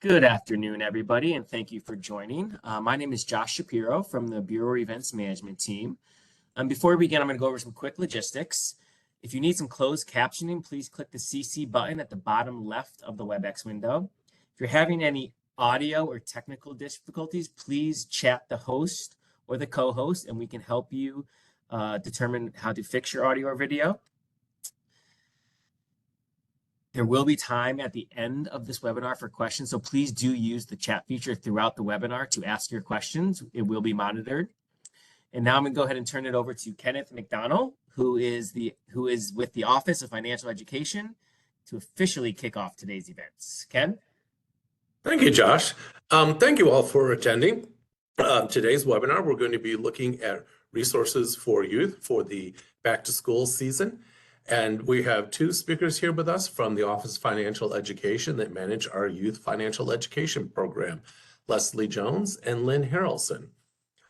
Good afternoon, everybody, and thank you for joining. My name is Josh Shapiro from the Bureau Events Management team. Before we begin, I'm going to go over some quick logistics. If you need some closed captioning, please click the CC button at the bottom left of the WebEx window. If you're having any audio or technical difficulties, please chat the host or the co-host, and we can help you determine how to fix your audio or video. There will be time at the end of this webinar for questions, so please do use the chat feature throughout the webinar to ask your questions. It will be monitored. And now I'm going to go ahead and turn it over to Kenneth McDonald, who is with the Office of Financial Education, to officially kick off today's events. Ken? Thank you, Josh. Thank you all for attending today's webinar. We're going to be looking at resources for youth for the back-to-school season. And we have two speakers here with us from the Office of Financial Education that manage our youth financial education program, Leslie Jones and Lynn Harrelson.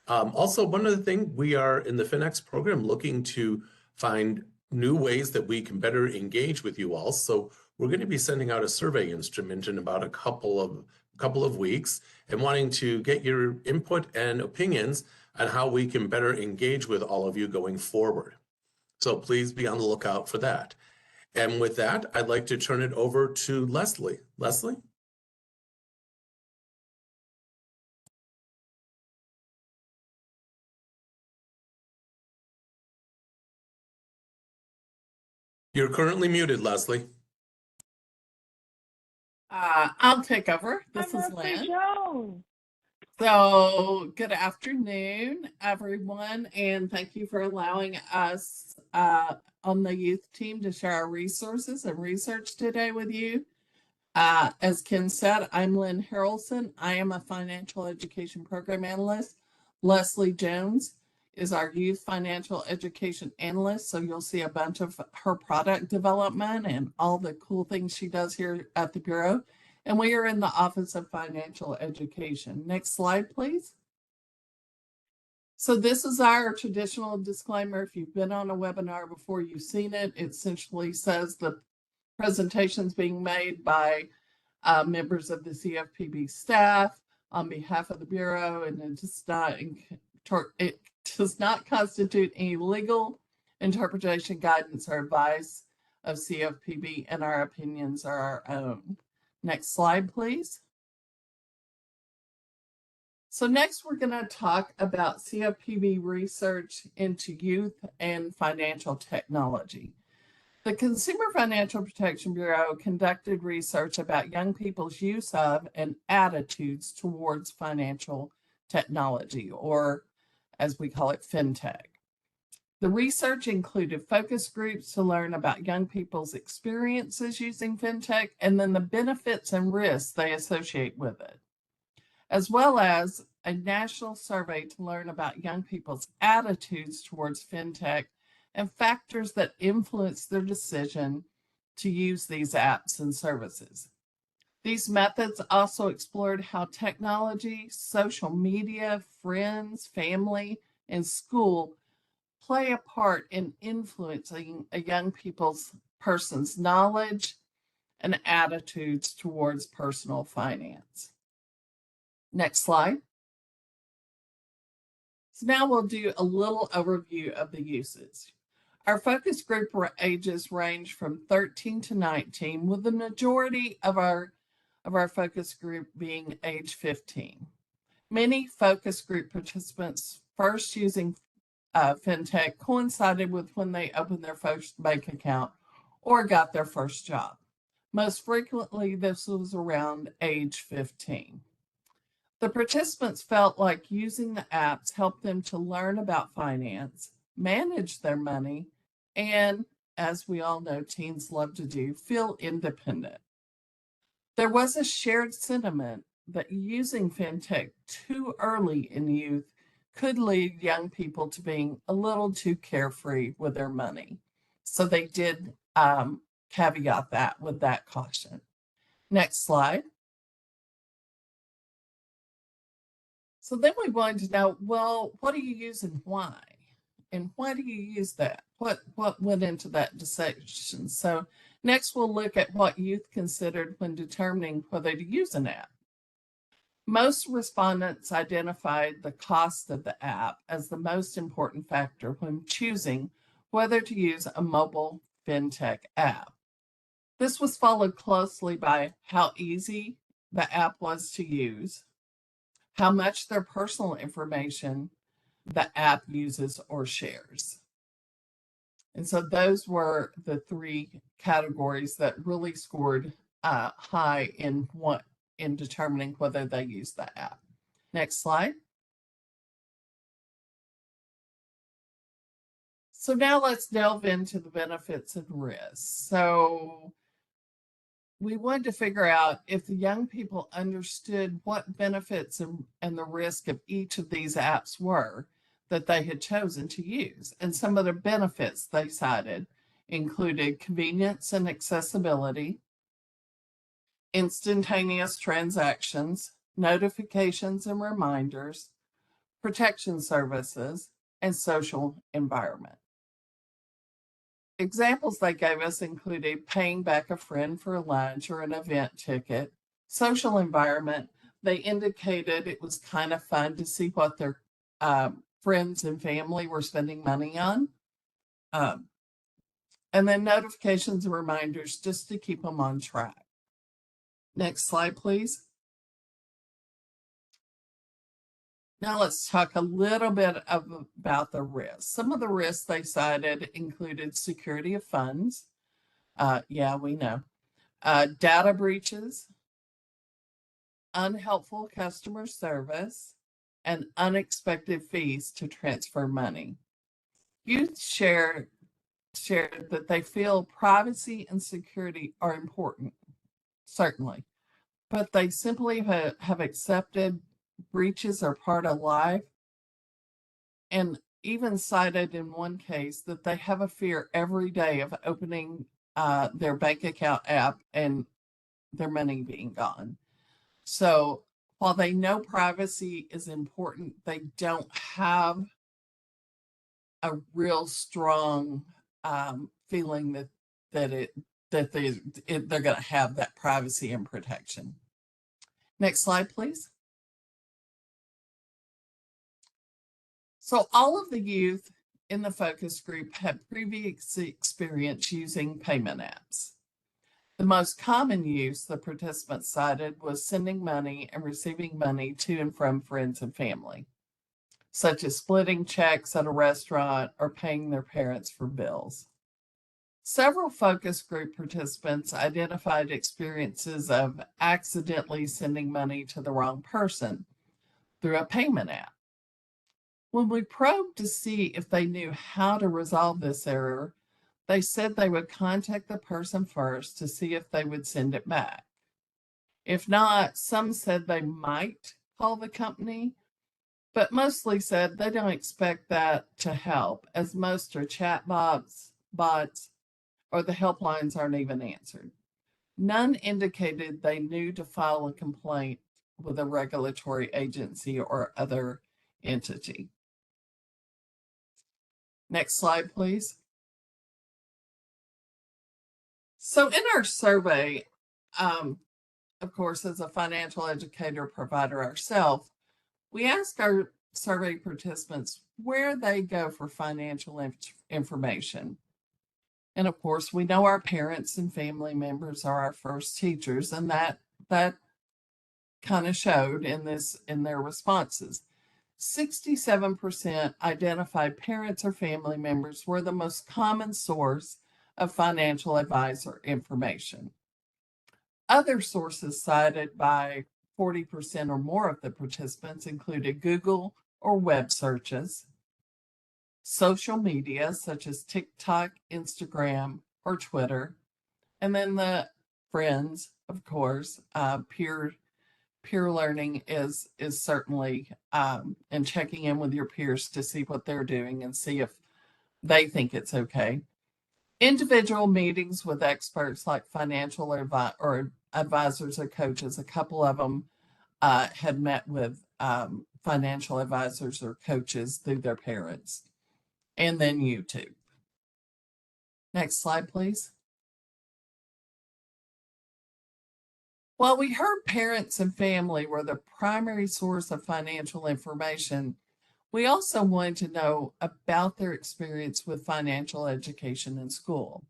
Also, one other thing, we are in the FinX program looking to find new ways that we can better engage with you all. So we're going to be sending out a survey instrument in about a couple of weeks and wanting to get your input and opinions on how we can better engage with all of you going forward. So please be on the lookout for that. And with that, I'd like to turn it over to Leslie. Leslie? You're currently muted, Leslie. I'll take over. This is Lynn. So good afternoon, everyone, and thank you for allowing us on the youth team to share our resources and research today with you. As Ken said, I'm Lynn Harrelson. I am a financial education program analyst. Leslie Jones is our youth financial education analyst, so you'll see a bunch of her product development and all the cool things she does here at the Bureau. And we are in the Office of Financial Education. Next slide, please. So this is our traditional disclaimer. If you've been on a webinar before, you've seen it. It essentially says the presentations being made by members of the CFPB staff on behalf of the Bureau, and it does not constitute any legal interpretation, guidance, or advice of CFPB, and our opinions are our own. Next slide, please. So next, we're going to talk about CFPB research into youth and financial technology. The Consumer Financial Protection Bureau conducted research about young people's use of and attitudes towards financial technology, or as we call it, fintech. The research included focus groups to learn about young people's experiences using fintech and then the benefits and risks they associate with it, as well as a national survey to learn about young people's attitudes towards fintech and factors that influence their decision to use these apps and services. These methods also explored how technology, social media, friends, family, and school play a part in influencing a young person's knowledge and attitudes towards personal finance. Next slide. So now we'll do a little overview of the uses. Our focus group ages range from 13 to 19, with the majority of our focus group being age 15. Many focus group participants first using fintech coincided with when they opened their first bank account or got their first job. Most frequently, this was around age 15. The participants felt like using the apps helped them to learn about finance, manage their money, and, as we all know teens love to do, feel independent. There was a shared sentiment that using fintech too early in youth could lead young people to being a little too carefree with their money. So they did caveat that with that caution. Next slide. So then we wanted to know, well, what do you use and why? And why do you use that? What went into that decision? So next we'll look at what youth considered when determining whether to use an app. Most respondents identified the cost of the app as the most important factor when choosing whether to use a mobile fintech app. This was followed closely by how easy the app was to use, how much their personal information the app uses or shares. And so those were the three categories that really scored high in determining whether they use the app. Next slide. So now let's delve into the benefits and risks. So we wanted to figure out if the young people understood what benefits and the risk of each of these apps were that they had chosen to use. And some of the benefits they cited included convenience and accessibility, instantaneous transactions, notifications and reminders, protection services, and social environment. Examples they gave us included paying back a friend for lunch or an event ticket. Social environment, they indicated it was kind of fun to see what their friends and family were spending money on. And then notifications and reminders just to keep them on track. Next slide, please. Now let's talk a little bit about the risks. Some of the risks they cited included security of funds. Yeah, we know. Data breaches, unhelpful customer service, and unexpected fees to transfer money. Youth shared that they feel privacy and security are important, certainly, but they simply have accepted breaches are part of life, and even cited in one case that they have a fear every day of opening their bank account app and their money being gone. So while they know privacy is important, they don't have a real strong feeling that they're going to have that privacy and protection. Next slide, please. So all of the youth in the focus group had previous experience using payment apps. The most common use the participants cited was sending money and receiving money to and from friends and family, such as splitting checks at a restaurant or paying their parents for bills. Several focus group participants identified experiences of accidentally sending money to the wrong person through a payment app. When we probed to see if they knew how to resolve this error, they said they would contact the person first to see if they would send it back. If not, some said they might call the company, but mostly said they don't expect that to help, as most are chat bots, or the helplines aren't even answered. None indicated they knew to file a complaint with a regulatory agency or other entity. Next slide, please. So in our survey, of course, as a financial educator provider ourselves, we asked our survey participants where they go for financial information. And of course, we know our parents and family members are our first teachers, and that kind of showed in their responses. 67% identified parents or family members were the most common source of financial advice or information. Other sources cited by 40% or more of the participants included Google or web searches, social media such as TikTok, Instagram, or Twitter, and then the friends, of course. Peer learning is certainly and checking in with your peers to see what they're doing and see if they think it's okay. Individual meetings with experts like financial advisors or coaches. A couple of them had met with financial advisors or coaches through their parents. And then YouTube. Next slide, please. While we heard parents and family were the primary source of financial information, we also wanted to know about their experience with financial education in school.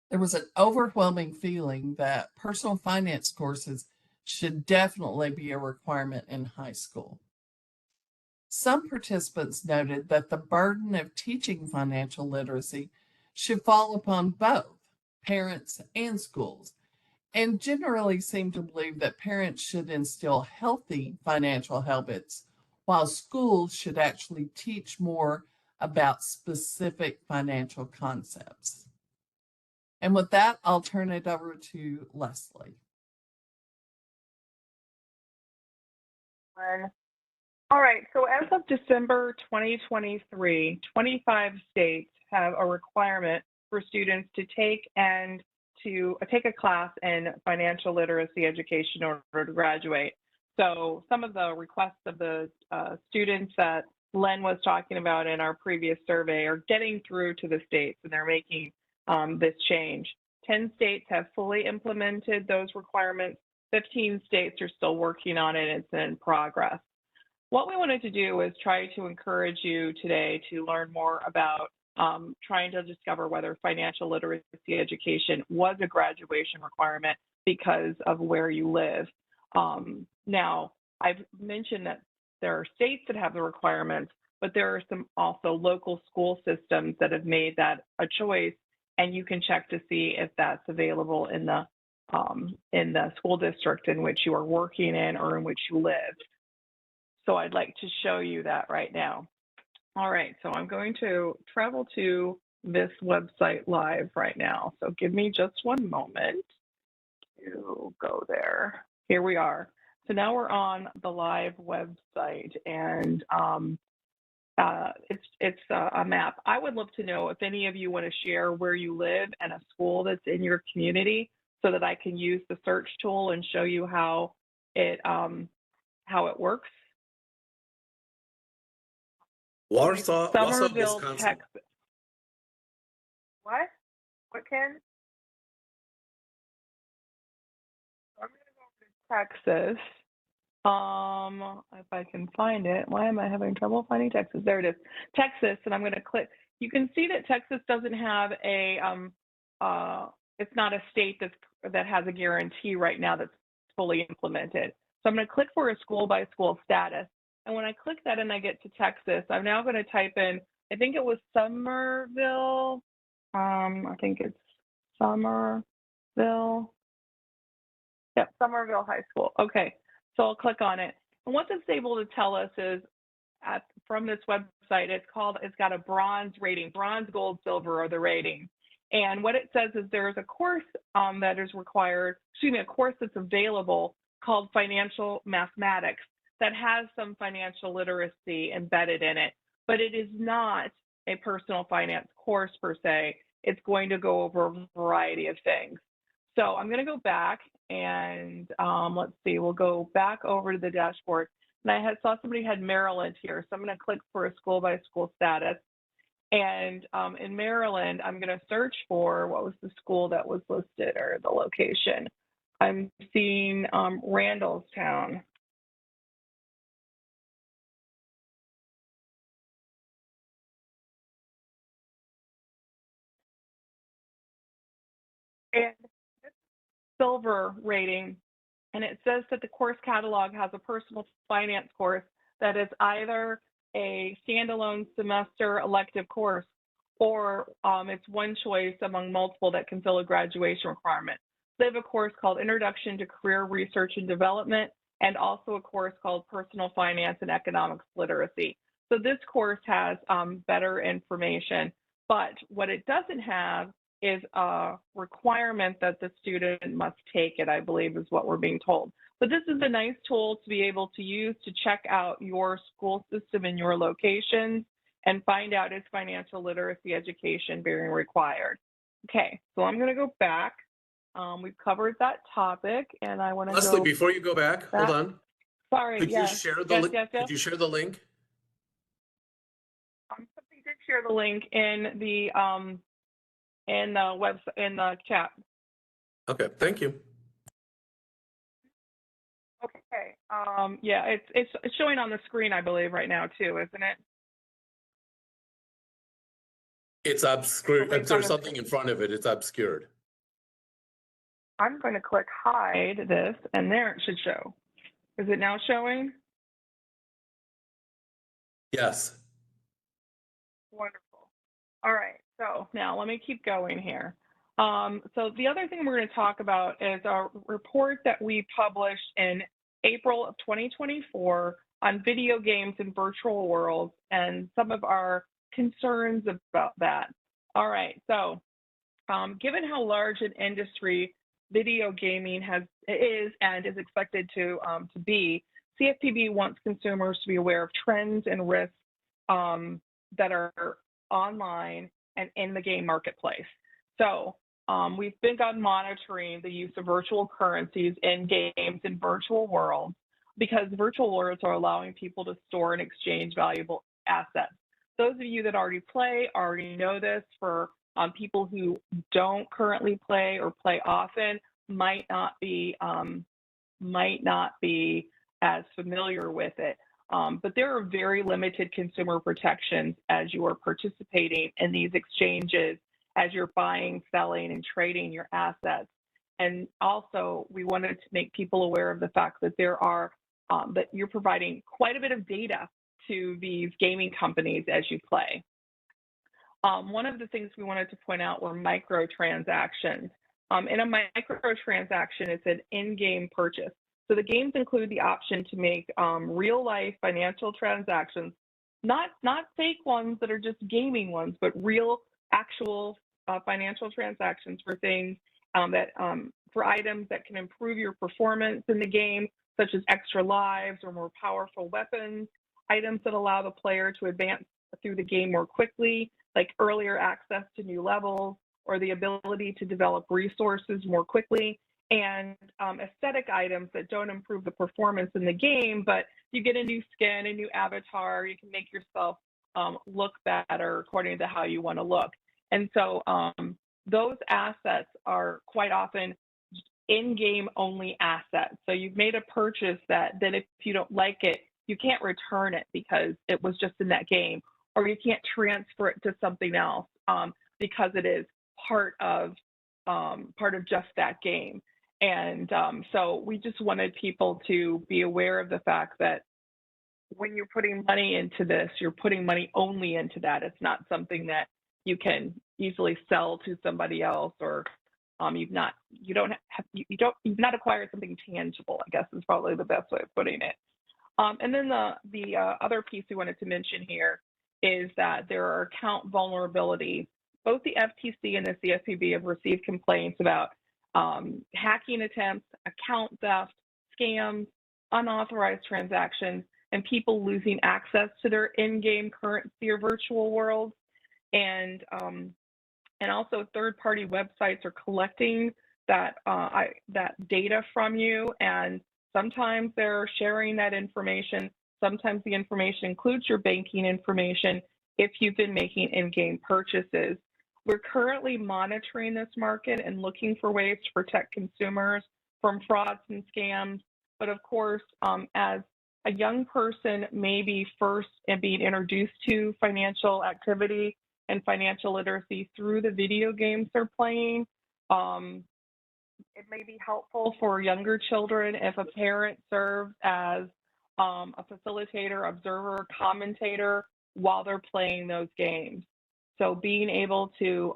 There was an overwhelming feeling that personal finance courses should definitely be a requirement in high school. Some participants noted that the burden of teaching financial literacy should fall upon both parents and schools, and generally seem to believe that parents should instill healthy financial habits, while schools should actually teach more about specific financial concepts. And with that, I'll turn it over to Leslie. All right, so as of December 2023, 25 states have a requirement for students to take a class in financial literacy education in order to graduate. So some of the requests of the students that Len was talking about in our previous survey are getting through to the states, and they're making this change. 10 states have fully implemented those requirements. 15 states are still working on it. It's in progress. What we wanted to do is try to encourage you today to learn more about trying to discover whether financial literacy education was a graduation requirement because of where you live. Now, I've mentioned that there are states that have the requirements, but there are some also local school systems that have made that a choice, and you can check to see if that's available in the school district in which you are working in or in which you live. So I'd like to show you that right now. All right, so I'm going to travel to this website live right now. So give me just one moment to go there. Here we are. So now we're on the live website, and it's a map. I would love to know if any of you want to share where you live and a school that's in your community, so that I can use the search tool and show you how it works. Warsaw, Somerville, Wisconsin. Texas. What? What, Ken? I'm going to go to Texas. If I can find it. Why am I having trouble finding Texas? There it is. Texas, and I'm going to click. You can see that Texas doesn't have a it's not a state that has a guarantee right now that's fully implemented. So I'm going to click for a school by school status. And when I click that and I get to Texas, I'm now going to type in, I think it was Somerville. I think it's Somerville. Yep, Somerville High School. Okay, so I'll click on it. And what it's able to tell us is, from this website, it's got a bronze rating. Bronze, gold, silver are the ratings. And what it says is there is a course that is required, a course that's available called Financial Mathematics that has some financial literacy embedded in it, but it is not a personal finance course per se. It's going to go over a variety of things. So I'm going to go back and let's see, we'll go back over to the dashboard. And I saw somebody had Maryland here, so I'm going to click for a school by school status. And in Maryland, I'm going to search for what was the school that was listed or the location. I'm seeing Randallstown. And this silver rating, and it says that the course catalog has a personal finance course that is either a standalone semester elective course or it's one choice among multiple that can fill a graduation requirement. They have a course called Introduction to Career Research and Development, and also a course called Personal Finance and Economics Literacy. So this course has better information, but what it doesn't have is a requirement that the student must take it, I believe is what we're being told. But this is a nice tool to be able to use to check out your school system in your locations and find out is financial literacy education being required. Okay, so I'm gonna go back. We've covered that topic, and I wanna Leslie, go before you go back, hold on. Sorry, Could yes. you share the link? Could you share the link? Somebody did share the link in the website, in the chat. Okay, thank you. Yeah, it's showing on the screen, I believe, right now too, isn't it? It's obscured. The link If on there's the something in front of it, it's obscured. I'm going to click hide this, and there it should show. Is it now showing? Yes. Wonderful. All right, so now let me keep going here. So the other thing we're going to talk about is our report that we published in April of 2024 on video games in virtual worlds and some of our concerns about that. All right, so given how large an industry video gaming is and is expected to be, CFPB wants consumers to be aware of trends and risks that are online and in the game marketplace. So we've begun monitoring the use of virtual currencies in games in virtual worlds because virtual worlds are allowing people to store and exchange valuable assets. Those of you that already play already know this. For people who don't currently play or play often might not be as familiar with it. But there are very limited consumer protections as you are participating in these exchanges, as you're buying, selling, and trading your assets. And also, we wanted to make people aware of the fact that that you're providing quite a bit of data to these gaming companies as you play. One of the things we wanted to point out were microtransactions. In a microtransaction, it's an in-game purchase. So the games include the option to make real-life financial transactions, not fake ones that are just gaming ones, but real, actual financial transactions for things for items that can improve your performance in the game, such as extra lives or more powerful weapons, items that allow the player to advance through the game more quickly, like earlier access to new levels or the ability to develop resources more quickly, and aesthetic items that don't improve the performance in the game, but you get a new skin, a new avatar, you can make yourself look better according to how you want to look. And so those assets are quite often in-game only assets. So you've made a purchase that then if you don't like it, you can't return it because it was just in that game, or you can't transfer it to something else because it is part of just that game. And so we just wanted people to be aware of the fact that when you're putting money into this, you're putting money only into that. It's not something that you can easily sell to somebody else, or you've not acquired something tangible, I guess is probably the best way of putting it. And then the other piece we wanted to mention here is that there are account vulnerabilities. Both the FTC and the CFPB have received complaints about hacking attempts, account theft, scams, unauthorized transactions, and people losing access to their in-game currency or virtual worlds. And also third-party websites are collecting that data from you, and sometimes they're sharing that information. Sometimes the information includes your banking information if you've been making in-game purchases. We're currently monitoring this market and looking for ways to protect consumers from frauds and scams. But of course, as a young person maybe first being introduced to financial activity and financial literacy through the video games they're playing, it may be helpful for younger children if a parent serves as a facilitator, observer, commentator while they're playing those games. So being able to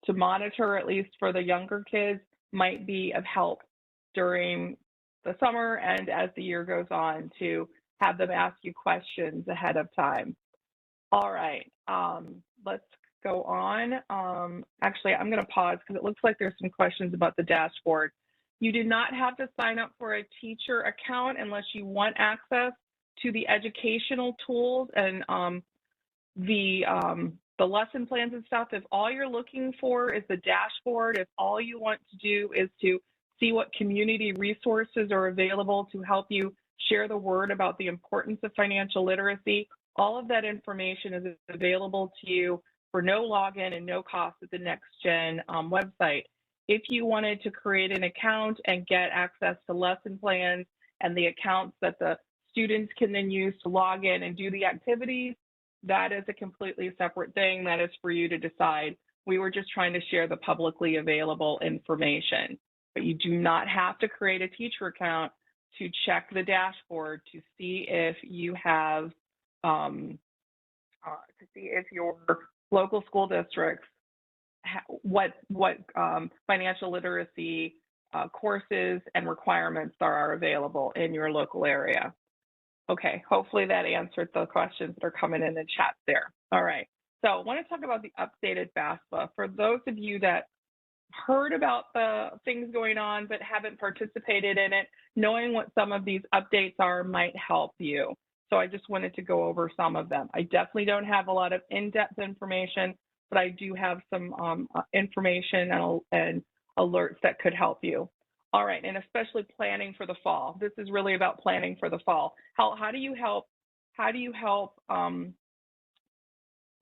monitor, at least for the younger kids, might be of help during the summer and as the year goes on, to have them ask you questions ahead of time. All right, let's go on. Actually, I'm going to pause because it looks like there's some questions about the dashboard. You do not have to sign up for a teacher account unless you want access to the educational tools and the lesson plans and stuff. If all you're looking for is the dashboard, if all you want to do is to see what community resources are available to help you share the word about the importance of financial literacy, all of that information is available to you for no login and no cost at the NextGen website. If you wanted to create an account and get access to lesson plans and the accounts that the students can then use to log in and do the activities, that is a completely separate thing. That is for you to decide. We were just trying to share the publicly available information, but you do not have to create a teacher account to check the dashboard to see if you have, to see if your local school districts, what financial literacy courses and requirements are available in your local area. Okay, hopefully that answered the questions that are coming in the chat there. All right, so I want to talk about the updated FAFSA. For those of you that heard about the things going on but haven't participated in it, knowing what some of these updates are might help you. So I just wanted to go over some of them. I definitely don't have a lot of in-depth information, but I do have some information and alerts that could help you. All right, and especially planning for the fall. This is really about planning for the fall. How do you help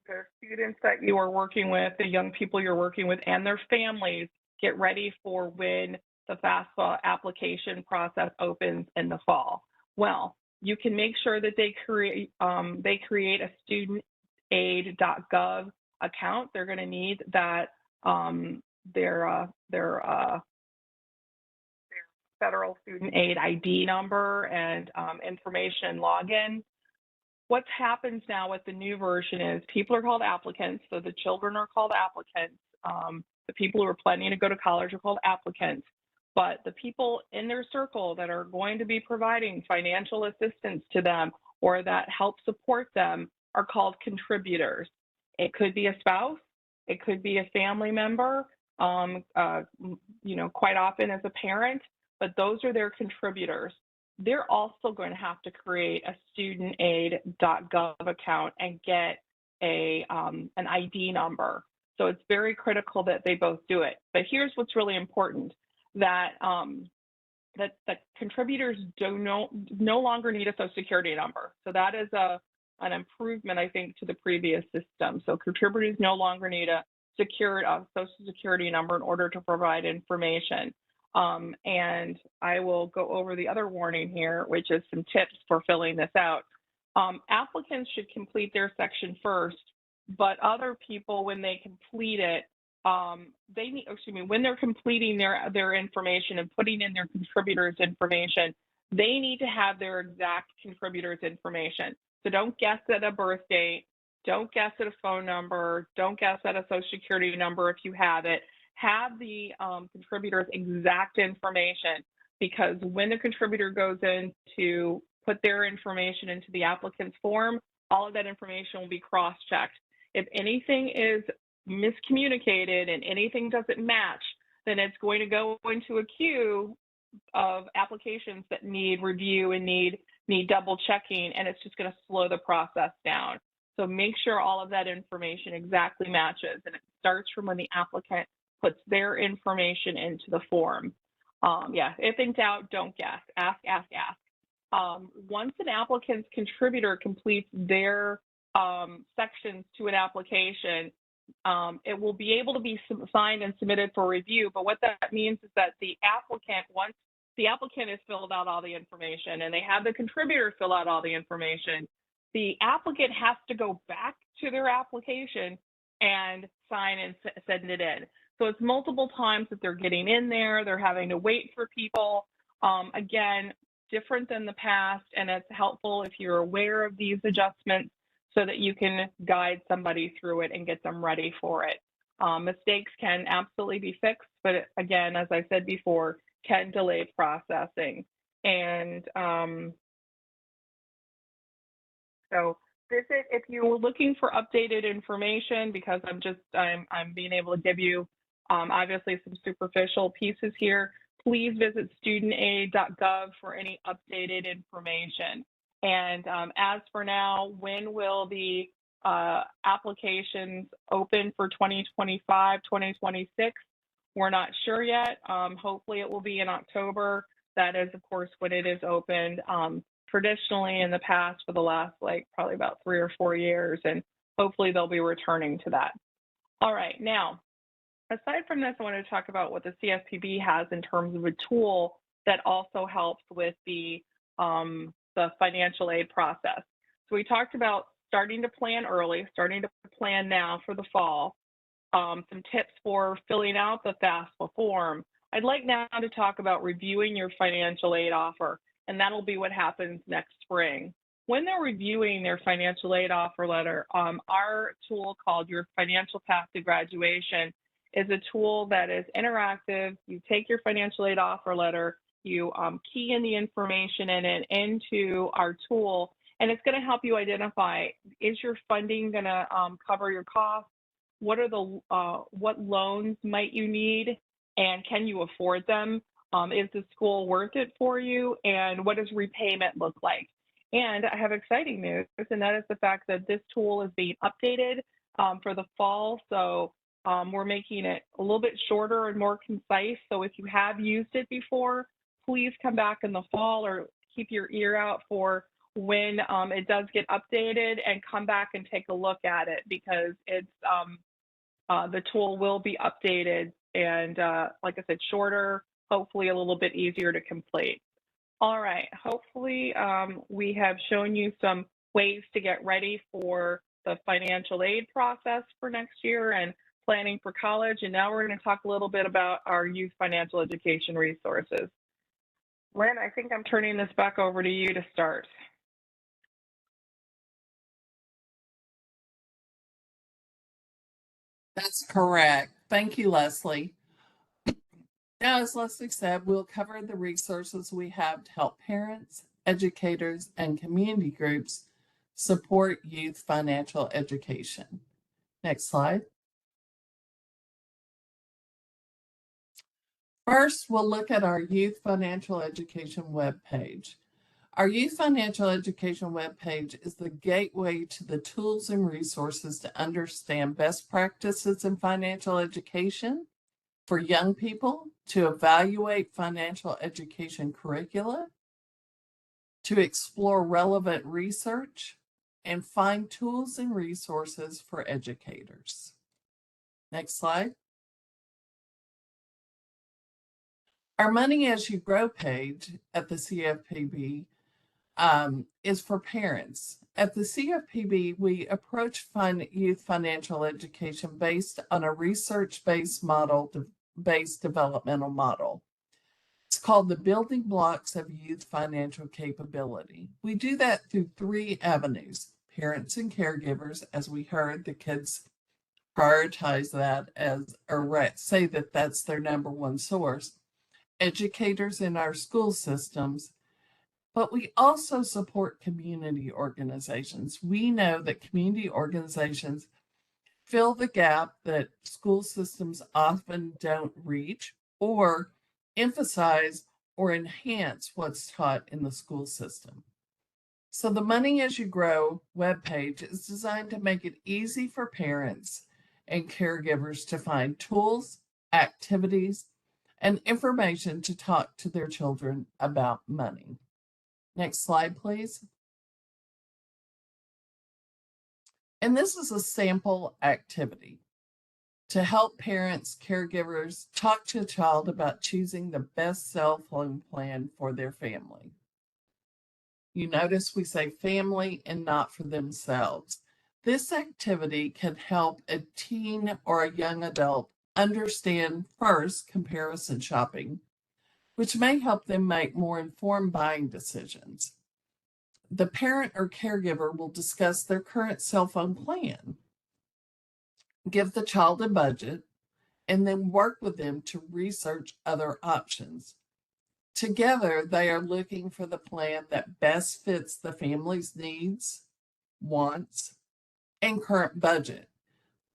the students that you are working with, the young people you're working with, and their families get ready for when the FAFSA application process opens in the fall? Well, you can make sure that they create a studentaid.gov account. They're going to need that their federal student aid ID number and information login. What happens now with the new version is people are called applicants, so the children are called applicants. The people who are planning to go to college are called applicants, but the people in their circle that are going to be providing financial assistance to them or that help support them are called contributors. It could be a spouse, it could be a family member, quite often as a parent, but those are their contributors. They're also going to have to create a studentaid.gov account and get an ID number. So it's very critical that they both do it. But here's what's really important, that that contributors no longer need a Social Security number. So that is an improvement, I think, to the previous system. So contributors no longer need a Social Security number in order to provide information. And I will go over the other warning here, which is some tips for filling this out. Applicants should complete their section first, but other people, when they complete it, when they're completing their information and putting in their contributors' information, they need to have their exact contributors' information. So don't guess at a birth date, don't guess at a phone number, don't guess at a Social Security number if you have it. Have the contributor's exact information, because when the contributor goes in to put their information into the applicant's form, all of that information will be cross-checked. If anything is miscommunicated and anything doesn't match, then it's going to go into a queue of applications that need review and need double checking, and it's just going to slow the process down. So make sure all of that information exactly matches, and it starts from when the applicant puts their information into the form. If in doubt, don't guess. Ask, ask, ask. Once an applicant's contributor completes their sections to an application, it will be able to be signed and submitted for review. But what that means is that the applicant, once the applicant has filled out all the information and they have the contributor fill out all the information, the applicant has to go back to their application and sign and send it in. So it's multiple times that they're getting in there, they're having to wait for people. Again, different than the past, and it's helpful if you're aware of these adjustments so that you can guide somebody through it and get them ready for it. Mistakes can absolutely be fixed, but again, as I said before, can delay processing. And so visit if you're looking for updated information, because I'm being able to give you obviously some superficial pieces here. Please visit studentaid.gov for any updated information. And as for now, when will the applications open for 2025, 2026? We're not sure yet. Hopefully it will be in October. That is, of course, when it is opened. Traditionally in the past for the last probably about 3 or 4 years, and hopefully they'll be returning to that. All right, now, aside from this, I want to talk about what the CFPB has in terms of a tool that also helps with the the financial aid process. So we talked about starting to plan early, starting to plan now for the fall. Some tips for filling out the FAFSA form. I'd like now to talk about reviewing your financial aid offer, and that'll be what happens next spring. When they're reviewing their financial aid offer letter, our tool called Your Financial Path to Graduation is a tool that is interactive. You take your financial aid offer letter, you key in the information in it into our tool, and it's going to help you identify, is your funding going to cover your costs? What are the what loans might you need, and can you afford them? Is the school worth it for you, and what does repayment look like? And I have exciting news, and that is the fact that this tool is being updated for the fall. So we're making it a little bit shorter and more concise. So if you have used it before, please come back in the fall or keep your ear out for when it does get updated, and come back and take a look at it, because it's the tool will be updated and, like I said, shorter, hopefully a little bit easier to complete. All right, hopefully we have shown you some ways to get ready for the financial aid process for next year and planning for college. And now we're going to talk a little bit about our youth financial education resources. Lynn, I think I'm turning this back over to you to start. That's correct. Thank you, Leslie. Now, as Leslie said, we'll cover the resources we have to help parents, educators, and community groups support youth financial education. Next slide. First, we'll look at our youth financial education webpage. Our youth financial education webpage is the gateway to the tools and resources to understand best practices in financial education for young people, to evaluate financial education curricula, to explore relevant research, and find tools and resources for educators. Next slide. Our Money As You Grow page at the CFPB is for parents. At the CFPB, we approach youth financial education based on a research-based developmental model. It's called the Building Blocks of Youth Financial Capability. We do that through 3 avenues: parents and caregivers, as we heard, the kids prioritize that as, or say that that's their number one source, educators in our school systems, but we also support community organizations. We know that community organizations fill the gap that school systems often don't reach, or emphasize or enhance what's taught in the school system. So the Money As You Grow webpage is designed to make it easy for parents and caregivers to find tools, activities, and information to talk to their children about money. Next slide, please. And this is a sample activity to help parents, caregivers talk to a child about choosing the best cell phone plan for their family. You notice we say family and not for themselves. This activity can help a teen or a young adult understand first comparison shopping, which may help them make more informed buying decisions. The parent or caregiver will discuss their current cell phone plan, give the child a budget, and then work with them to research other options. Together, they are looking for the plan that best fits the family's needs, wants, and current budget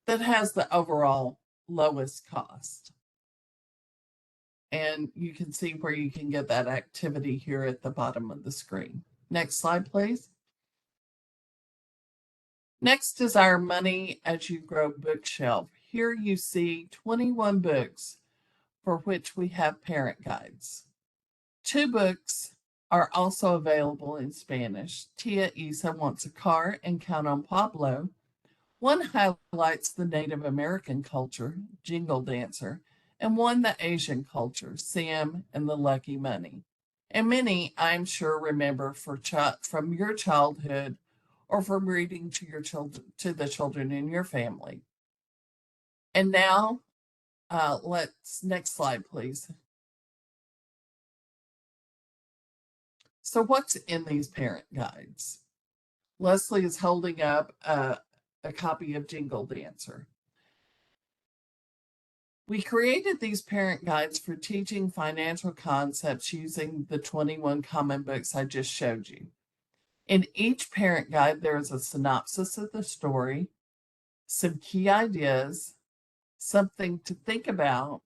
that has the overall lowest cost. And you can see where you can get that activity here at the bottom of the screen. Next slide, please. Next is our Money As You Grow bookshelf. Here you see 21 books for which we have parent guides. 2 books are also available in Spanish. Tia Isa Wants a Car and Count on Pablo. One highlights the Native American culture, Jingle Dancer, and one the Asian culture, Sam and the Lucky Money. And many, I'm sure, remember from your childhood or from reading to your children, to the children in your family. And now, next slide, please. So what's in these parent guides? Leslie is holding up a copy of Jingle Dancer. We created these parent guides for teaching financial concepts using the 21 common books I just showed you. In each parent guide, there is a synopsis of the story, some key ideas, something to think about,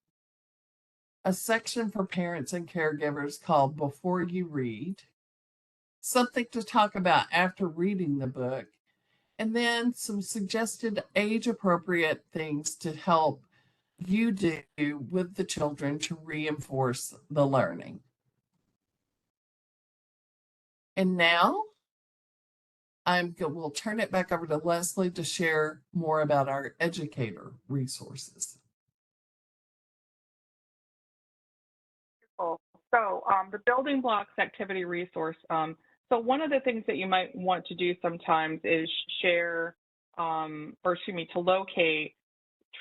a section for parents and caregivers called Before You Read, something to talk about after reading the book, and then some suggested age-appropriate things to help you do with the children to reinforce the learning. And now we'll turn it back over to Leslie to share more about our educator resources. So the building blocks activity resource. So one of the things that you might want to do sometimes is share, to locate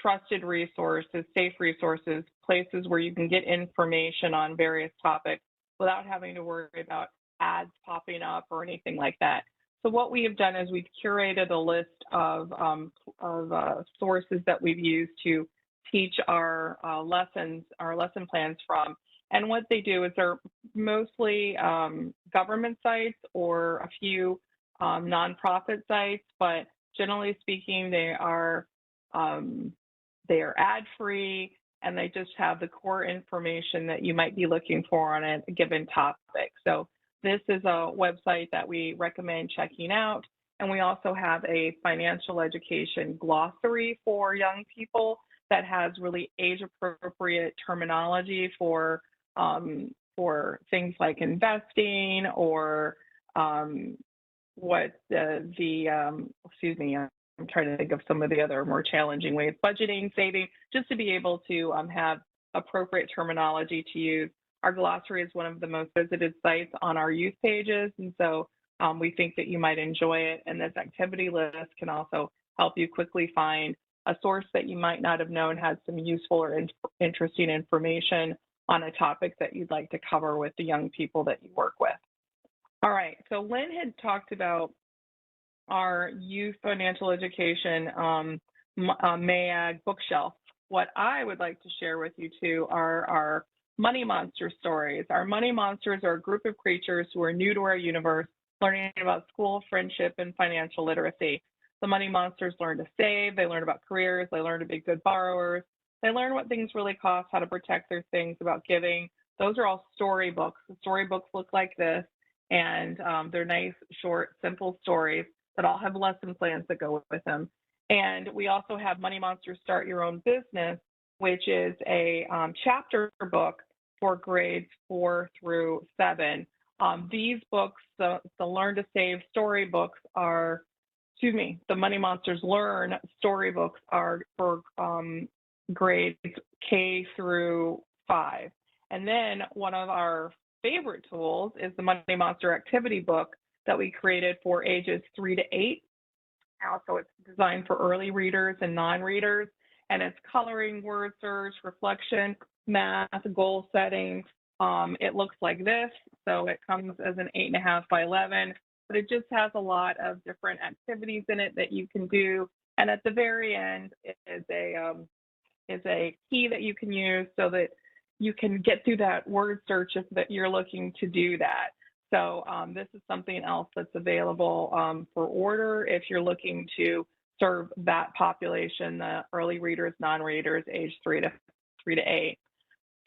trusted resources, safe resources, places where you can get information on various topics without having to worry about ads popping up or anything like that. So what we have done is we've curated a list of sources that we've used to teach our lesson plans from. And what they do is they're mostly government sites or a few nonprofit sites, but generally speaking, they are ad-free, and they just have the core information that you might be looking for on a given topic. So this is a website that we recommend checking out. And we also have a financial education glossary for young people that has really age-appropriate terminology for things like investing or I'm trying to think of some of the other more challenging ways, budgeting, saving, just to be able to have appropriate terminology to use. Our glossary is one of the most visited sites on our youth pages, and so we think that you might enjoy it. And this activity list can also help you quickly find a source that you might not have known has some useful or interesting information on a topic that you'd like to cover with the young people that you work with. All right, so Lynn had talked about our youth financial education MAG bookshelf. What I would like to share with you too are our money monster stories. Our money monsters are a group of creatures who are new to our universe, learning about school, friendship, and financial literacy. The money monsters learn to save, they learn about careers, they learn to be good borrowers, they learn what things really cost, how to protect their things, about giving. Those are all storybooks. The storybooks look like this, and they're nice, short, simple stories that all have lesson plans that go with them. And we also have Money Monsters Start Your Own Business, which is a chapter book for grades 4 through 7. These books, the Learn to Save storybooks are, the Money Monsters Learn storybooks are for grades K through 5. And then one of our favorite tools is the Money Monster Activity Book that we created for ages 3 to 8. Also, it's designed for early readers and non-readers, and it's coloring, word search, reflection, math, goal setting. It looks like this, so it comes as an 8.5 by 11, but it just has a lot of different activities in it that you can do. And at the very end is a key that you can use so that you can get through that word search if that you're looking to do that. So this is something else that's available for order if you're looking to serve that population, the early readers, non-readers, age 3 to 8.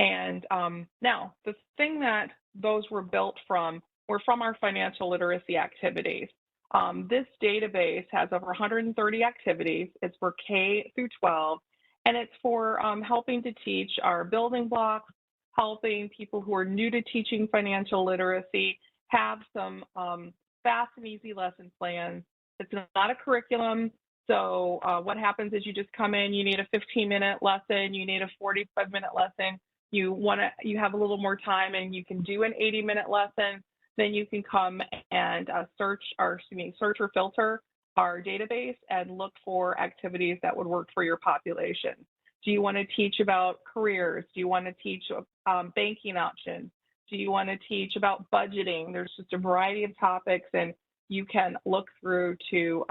And now the thing that those were built from were from our financial literacy activities. This database has over 130 activities. It's for K through 12, and it's for helping to teach our building blocks, helping people who are new to teaching financial literacy have some fast and easy lesson plans. It's not a curriculum. So what happens is you just come in, you need a 15-minute lesson, you need a 45-minute lesson. you have a little more time and you can do an 80-minute lesson, then you can come and search or filter our database and look for activities that would work for your population. Do you want to teach about careers? Do you want to teach banking options? Do you want to teach about budgeting? There's just a variety of topics, and you can look through to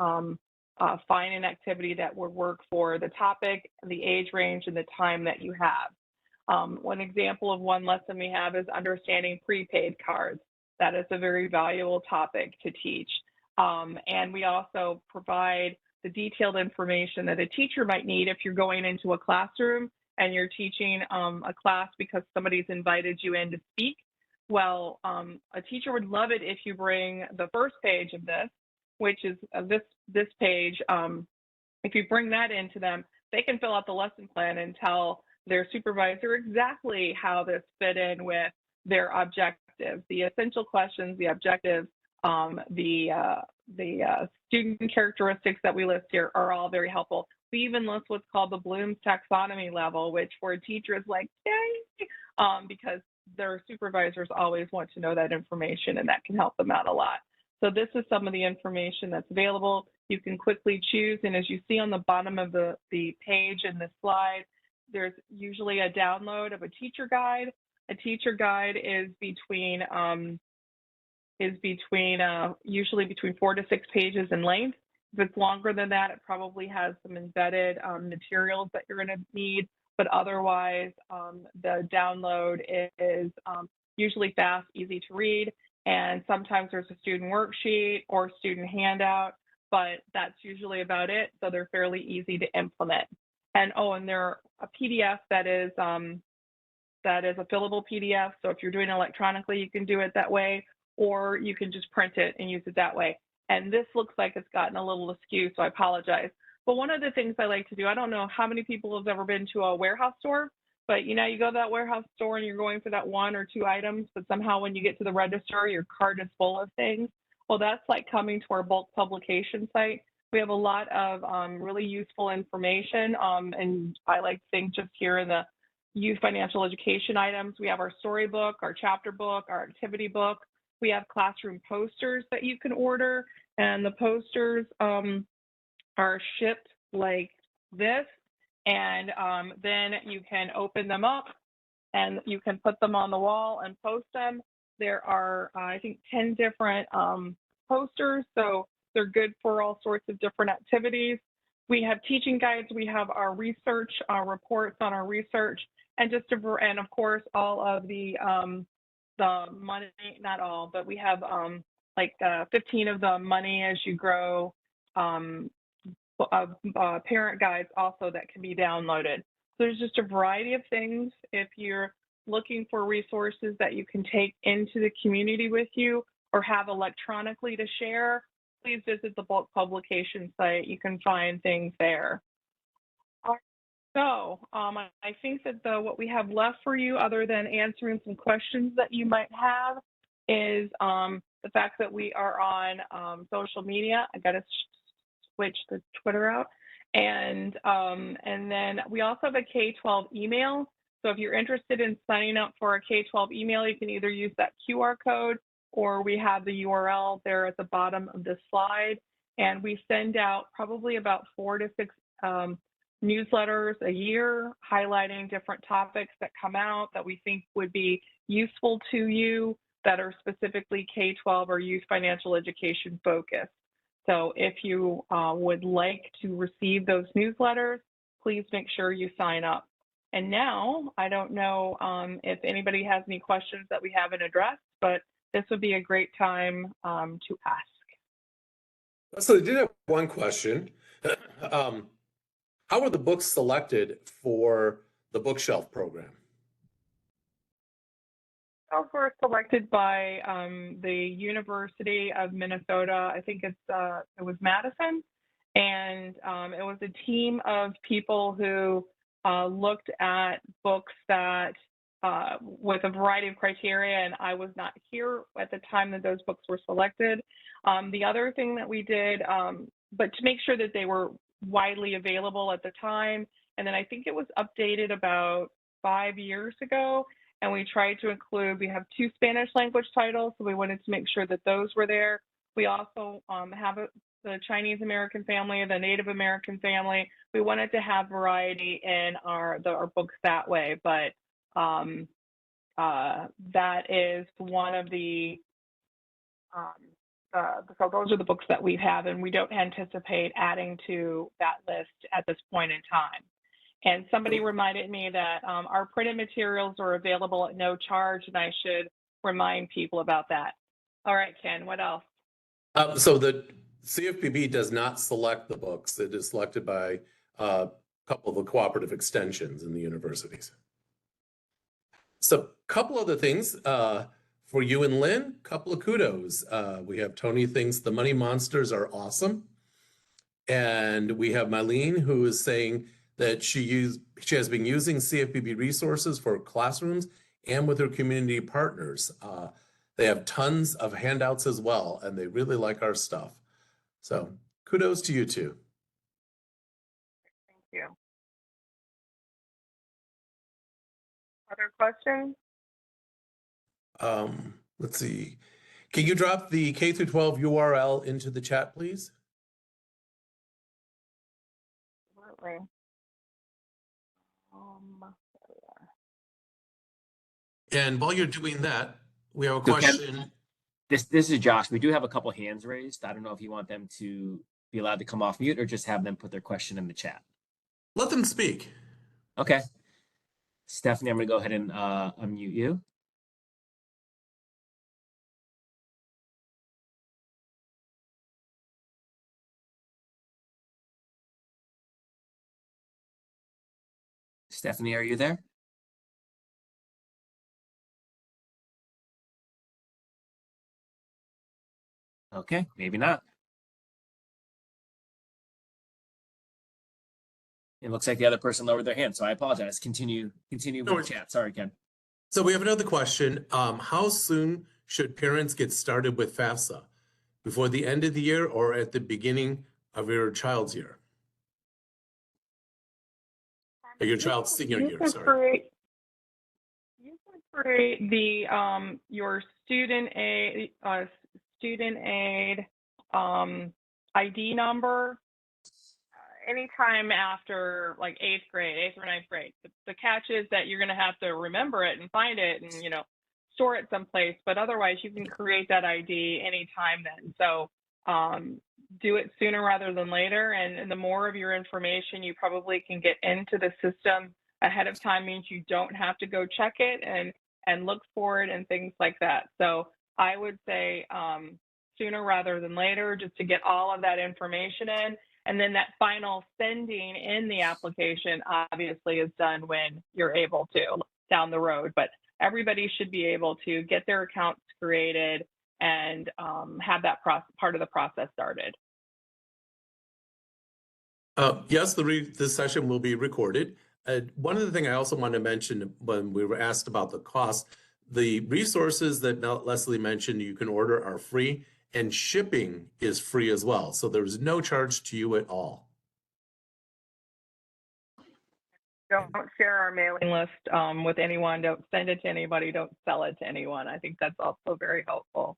find an activity that would work for the topic, the age range, and the time that you have. One example of one lesson we have is understanding prepaid cards. That is a very valuable topic to teach. And we also provide the detailed information that a teacher might need if you're going into a classroom and you're teaching a class because somebody's invited you in to speak. Well, a teacher would love it if you bring the first page of this, which is this page. If you bring that into them, they can fill out the lesson plan and tell their supervisor exactly how this fit in with their objectives, the essential questions, the objectives, the student characteristics that we list here are all very helpful. We even list what's called the Bloom's taxonomy level, which for a teacher is like, yay, because their supervisors always want to know that information, and that can help them out a lot. So this is some of the information that's available. You can quickly choose, and as you see on the bottom of the page in this slide, there's usually a download of a teacher guide. A teacher guide is usually between 4 to 6 pages in length. If it's longer than that, it probably has some embedded materials that you're going to need, but otherwise the download is usually fast, easy to read, and sometimes there's a student worksheet or student handout, but that's usually about it, so they're fairly easy to implement. And they're a PDF that is a fillable PDF, so if you're doing it electronically, you can do it that way, or you can just print it and use it that way. And this looks like it's gotten a little askew, so I apologize. But one of the things I like to do, I don't know how many people have ever been to a warehouse store, but you go to that warehouse store and you're going for that 1 or 2 items, but somehow when you get to the register, your cart is full of things. Well, that's like coming to our bulk publication site. We have a lot of really useful information, and I like to think just here in the youth financial education items, we have our storybook, our chapter book, our activity book. We have classroom posters that you can order, and the posters are shipped like this, and then you can open them up and you can put them on the wall and post them. There are, I think, 10 different posters, so they're good for all sorts of different activities. We have teaching guides, we have our research, our reports on our research, and and of course, all of the money, not all, but we have 15 of the money as you grow parent guides also that can be downloaded. So there's just a variety of things. If you're looking for resources that you can take into the community with you or have electronically to share, please visit the bulk publication site. You can find things there. So I think that what we have left for you, other than answering some questions that you might have, is the fact that we are on social media. I got to switch the Twitter out, and then we also have a K-12 email. So if you're interested in signing up for a K-12 email, you can either use that QR code, or we have the URL there at the bottom of this slide. And we send out probably about 4 to 6 newsletters a year highlighting different topics that come out that we think would be useful to you, that are specifically K-12 or youth financial education focused. So if you would like to receive those newsletters, please make sure you sign up. And now, I don't know if anybody has any questions that we haven't addressed, but this would be a great time to ask. So I did have one question. How were the books selected for the bookshelf program? Those were selected by the University of Minnesota. I think it was Madison, and it was a team of people who looked at books that with a variety of criteria, and I was not here at the time that those books were selected. The other thing that we did, but to make sure that they were widely available at the time, and then I think it was updated about 5 years ago, and we tried to include, we have 2 Spanish language titles, so we wanted to make sure that those were there. We also have the Chinese American family, the Native American family. We wanted to have variety in our books that way, but that is one of the, so those are the books that we have, and we don't anticipate adding to that list at this point in time. And somebody reminded me that our printed materials are available at no charge, and I should remind people about that. All right, Ken, what else? So the CFPB does not select the books. It is selected by a couple of the cooperative extensions in the universities. So a couple other things for you and Lynn, couple of kudos. We have Tony thinks the money monsters are awesome. And we have Mylene who is saying that she has been using CFPB resources for classrooms and with her community partners. They have tons of handouts as well, and they really like our stuff. So kudos to you two. Thank you. Other questions? Let's see. Can you drop the K through 12 URL into the chat, please? Absolutely. And while you're doing that, we have a So Ken, question. this is Josh. We do have a couple hands raised. I don't know if you want them to be allowed to come off mute or just have them put their question in the chat. Let them speak. Okay. Stephanie, I'm going to go ahead and unmute you. Stephanie, are you there? Okay, maybe not. It looks like the other person lowered their hand, so I apologize. Continue with the chat. Sorry, Ken. So we have another question. How soon should parents get started with FAFSA? Before the end of the year or at the beginning of your child's year? Or your child's senior year, sorry. You can create the your student aid ID number anytime after like 8th or 9th grade. The catch is that you're going to have to remember it and find it and, you know, store it someplace, but otherwise you can create that ID anytime then. So do it sooner rather than later. And the more of your information you probably can get into the system ahead of time means you don't have to go check it and look for it and things like that. So I would say sooner rather than later, just to get all of that information in. And then that final sending in the application obviously is done when you're able to down the road. But everybody should be able to get their accounts created and have that part of the process started. Yes, this session will be recorded. One of the things I also want to mention when we were asked about the cost, the resources that Leslie mentioned you can order are free and shipping is free as well. So there's no charge to you at all. Don't share our mailing list with anyone. Don't send it to anybody. Don't sell it to anyone. I think that's also very helpful.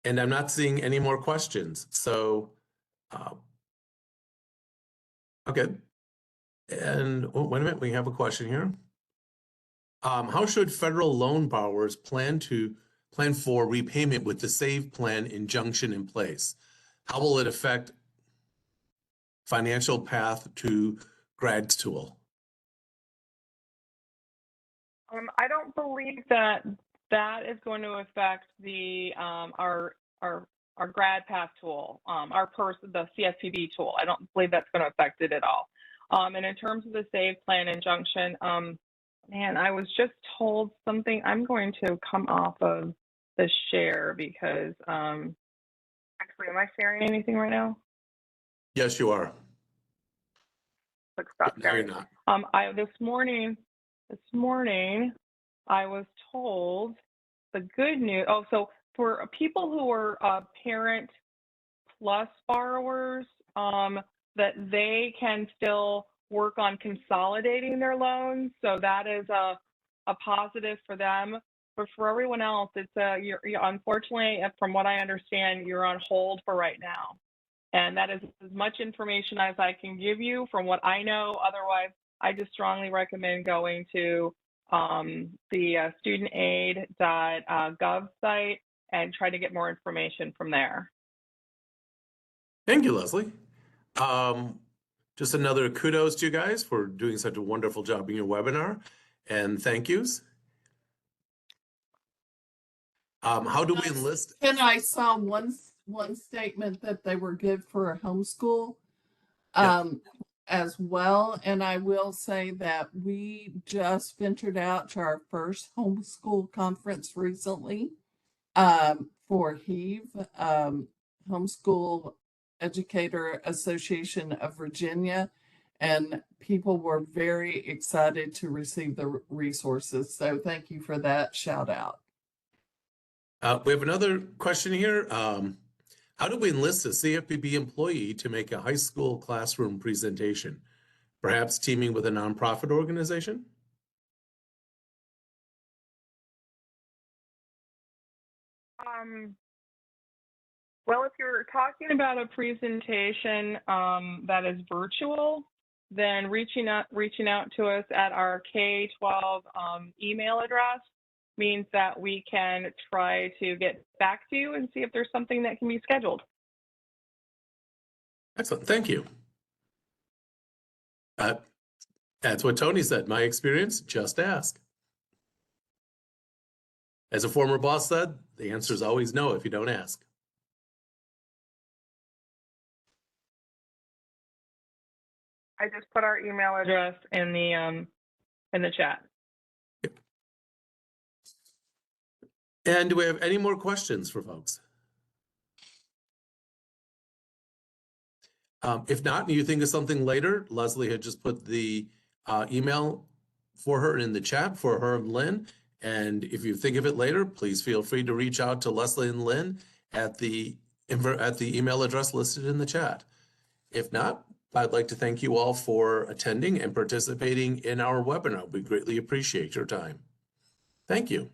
And I'm not seeing any more questions. So, okay. And oh, wait a minute, we have a question here. How should federal loan borrowers plan for repayment with the SAVE plan injunction in place? How will it affect financial path to grad school? I don't believe that is going to affect the our grad path tool, the CFPB tool. I don't believe that's going to affect it at all. And in terms of the SAVE plan injunction, man, I was just told something. I'm going to come off of the share because actually, am I sharing anything right now? Yes, you are. Click stop sharing. No, you're not. This morning, I was told the good news. Oh, so for people who are Parent Plus borrowers, that they can still work on consolidating their loans. So that is a positive for them. But for everyone else, it's you're unfortunately, from what I understand, you're on hold for right now. And that is as much information as I can give you from what I know. Otherwise, I just strongly recommend going to the studentaid.gov site and try to get more information from there. Thank you, Leslie. Just another kudos to you guys for doing such a wonderful job in your webinar, and thank yous. How do we enlist? And I saw one statement that they were good for a homeschool as well. And I will say that we just ventured out to our first homeschool conference recently for HEAVE, Homeschool Educator Association of Virginia. And people were very excited to receive the resources. So thank you for that shout out. We have another question here. How do we enlist a CFPB employee to make a high school classroom presentation? Perhaps teaming with a nonprofit organization? Well, if you're talking about a presentation that is virtual, then reaching out to us at our K-12 email address means that we can try to get back to you and see if there's something that can be scheduled. Excellent, thank you. That's what Tony said. My experience, just ask. As a former boss said, the answer is always no if you don't ask. I just put our email address in the chat. And do we have any more questions for folks? If not, and you think of something later, Leslie had just put the email for her in the chat for her and Lynn. And if you think of it later, please feel free to reach out to Leslie and Lynn at the email address listed in the chat. If not, I'd like to thank you all for attending and participating in our webinar. We greatly appreciate your time. Thank you.